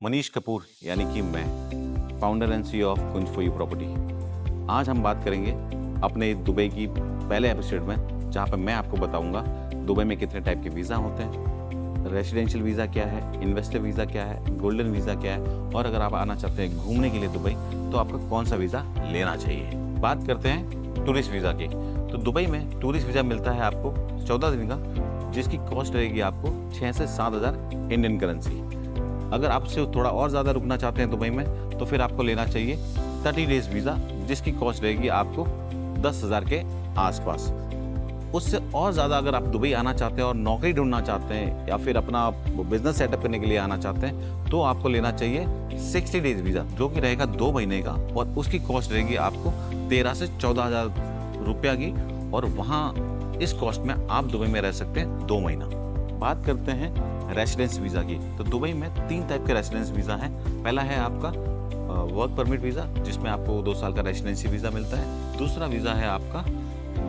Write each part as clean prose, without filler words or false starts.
मनीष कपूर यानी कि मैं founder and CEO of Kunj for you property. आज हम बात करेंगे अपने दुबई की पहले एपिसोड में, जहाँ पर मैं आपको बताऊंगा दुबई में कितने टाइप के वीज़ा होते हैं, रेसिडेंशियल वीज़ा क्या है, इन्वेस्टर वीज़ा क्या है, गोल्डन वीज़ा क्या है, और अगर आप आना चाहते हैं घूमने के लिए दुबई तो आपका कौन सा वीज़ा लेना चाहिए। बात करते हैं टूरिस्ट वीज़ा की। तो दुबई में टूरिस्ट वीज़ा मिलता है आपको 14 दिन का, जिसकी कॉस्ट रहेगी आपको 6 से 7 हज़ार इंडियन करेंसी। अगर आपसे थोड़ा और ज़्यादा रुकना चाहते हैं दुबई में तो फिर आपको लेना चाहिए 30 डेज़ वीज़ा, जिसकी कॉस्ट रहेगी आपको 10 हज़ार के आसपास। उससे और ज़्यादा अगर आप दुबई आना चाहते हैं और नौकरी ढूंढना चाहते हैं या फिर अपना बिजनेस सेटअप करने के लिए आना चाहते हैं तो आपको लेना चाहिए 60 डेज़ वीज़ा, जो कि रहेगा 2 महीने का, और उसकी कॉस्ट रहेगी आपको 13 से 14 हज़ार रुपया की, और वहाँ इस कॉस्ट में आप दुबई में रह सकते हैं 2 महीना। बात करते हैं रेसिडेंस वीज़ा की। तो दुबई में 3 टाइप के रेसिडेंस वीज़ा हैं। पहला है आपका वर्क परमिट वीज़ा, जिसमें आपको 2 साल का रेसिडेंसी वीज़ा मिलता है। दूसरा वीज़ा है आपका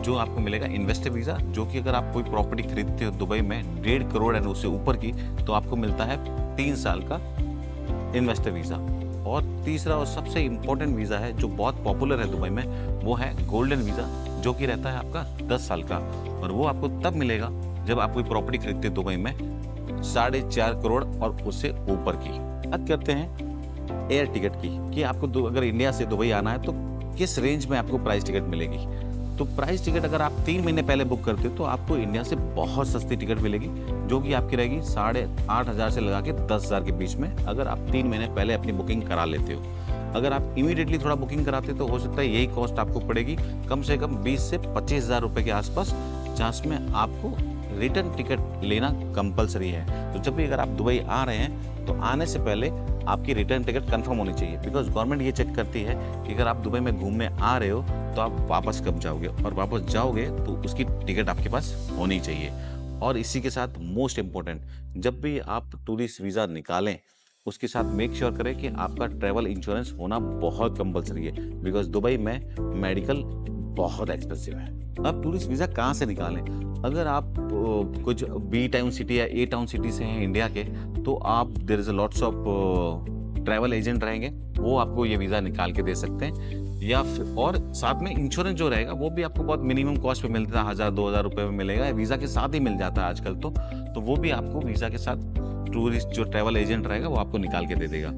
जो आपको मिलेगा इन्वेस्टर वीज़ा, जो कि अगर आप कोई प्रॉपर्टी खरीदते हो दुबई में 1.5 करोड़ एंड उससे ऊपर की, तो आपको मिलता है 3 साल का इन्वेस्टर वीज़ा। और तीसरा और सबसे इम्पोर्टेंट वीज़ा है जो बहुत पॉपुलर है दुबई में, वो है गोल्डन वीज़ा, जो कि रहता है आपका 10 साल का, और वो आपको तब मिलेगा जब आप कोई प्रॉपर्टी खरीदते हो दुबई में 4.5 करोड़ और उससे ऊपर की। बात करते हैं एयर टिकट की कि आपको अगर इंडिया से दुबई आना है तो किस रेंज में आपको प्राइस टिकट मिलेगी। तो प्राइस टिकट अगर आप 3 महीने पहले बुक करते हो तो आपको इंडिया से बहुत सस्ती टिकट मिलेगी, जो कि आपकी रहेगी 8,500 से लगा के 10,000 के बीच में, अगर आप 3 महीने पहले अपनी बुकिंग करा लेते हो। अगर आप इमीडिएटली थोड़ा बुकिंग कराते हो तो हो सकता है यही कॉस्ट आपको पड़ेगी कम से कम 20 से 25 हज़ार रुपये के आसपास, जिसमें आपको रिटर्न टिकट लेना कंपलसरी है। तो जब भी अगर आप दुबई आ रहे हैं तो आने से पहले आपकी रिटर्न टिकट कंफर्म होनी चाहिए, बिकॉज गवर्नमेंट ये चेक करती है कि अगर आप दुबई में घूमने आ रहे हो तो आप वापस कब जाओगे, और वापस जाओगे तो उसकी टिकट आपके पास होनी चाहिए। और इसी के साथ मोस्ट इम्पोर्टेंट, जब भी आप टूरिस्ट वीज़ा निकालें उसके साथ मेक श्योर करें कि आपका ट्रैवल इंश्योरेंस होना बहुत कंपलसरी है, बिकॉज दुबई में मेडिकल बहुत एक्सपेंसिव है। अब टूरिस्ट वीज़ा कहाँ से निकालें? अगर आप कुछ बी टाउन सिटी या ए टाउन सिटी से हैं इंडिया के, तो आप there is a lots of travel agent रहेंगे, वो आपको ये वीज़ा निकाल के दे सकते हैं। या फिर और साथ में इंश्योरेंस जो रहेगा वो भी आपको बहुत मिनिमम कॉस्ट पे मिलता है, 1,000-2,000 रुपये में मिलेगा, वीज़ा के साथ ही मिल जाता है आजकल तो वो भी आपको वीज़ा के साथ टूरिस्ट जो ट्रैवल एजेंट रहेगा वो आपको निकाल के दे देगा।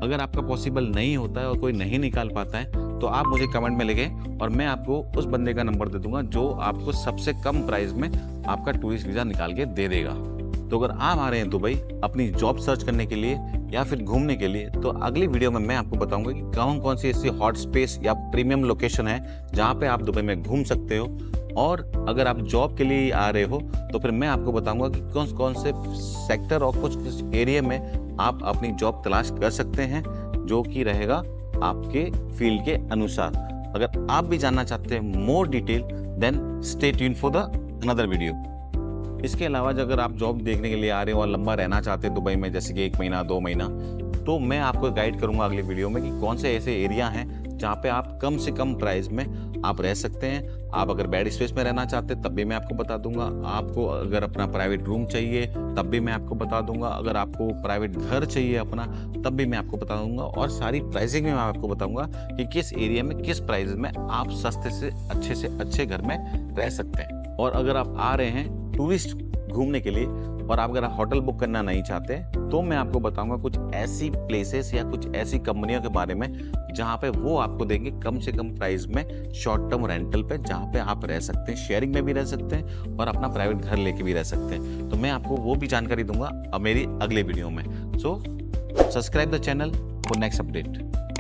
अगर आपका पॉसिबल नहीं होता है और कोई नहीं निकाल पाता है तो आप मुझे कमेंट में लिखें और मैं आपको उस बंदे का नंबर दे दूंगा जो आपको सबसे कम प्राइस में आपका टूरिस्ट वीज़ा निकाल के दे देगा। तो अगर आप आ रहे हैं दुबई अपनी जॉब सर्च करने के लिए या फिर घूमने के लिए, तो अगली वीडियो में मैं आपको बताऊंगा कि कौन कौन सी ऐसी हॉट स्पेस या प्रीमियम लोकेशन है जहाँ पे आप दुबई में घूम सकते हो। और अगर आप जॉब के लिए आ रहे हो तो फिर मैं आपको बताऊंगा कि कौन कौन से सेक्टर और कुछ एरिया में आप अपनी जॉब तलाश कर सकते हैं, जो कि रहेगा आपके फील्ड के अनुसार। अगर आप भी जानना चाहते हैं more detail, then stay tune for the another video. इसके अलावा अगर आप जॉब देखने के लिए आ रहे हो और लंबा रहना चाहते हैं दुबई में, जैसे कि 1 महीना 2 महीना, तो मैं आपको गाइड करूंगा अगले वीडियो में कि कौन से ऐसे एरिया हैं जहाँ पे आप कम से कम प्राइस में आप रह सकते हैं। आप अगर बेड स्पेस में रहना चाहते हैं तब भी मैं आपको बता दूंगा, आपको अगर अपना प्राइवेट रूम चाहिए तब भी मैं आपको बता दूंगा, अगर आपको प्राइवेट घर चाहिए अपना तब भी मैं आपको बता दूंगा, और सारी प्राइसिंग में मैं आपको बताऊंगा कि किस एरिया में किस प्राइस में आप सस्ते से अच्छे घर में रह सकते हैं। और अगर आप आ रहे हैं टूरिस्ट घूमने के लिए और आप अगर होटल बुक करना नहीं चाहते तो मैं आपको बताऊंगा कुछ ऐसी प्लेसेस या कुछ ऐसी कंपनियों के बारे में जहां पे वो आपको देंगे कम से कम प्राइस में शॉर्ट टर्म रेंटल पे, जहां पे आप रह सकते हैं, शेयरिंग में भी रह सकते हैं और अपना प्राइवेट घर लेके भी रह सकते हैं। तो मैं आपको वो भी जानकारी दूंगा मेरी अगले वीडियो में। So subscribe the channel for next update.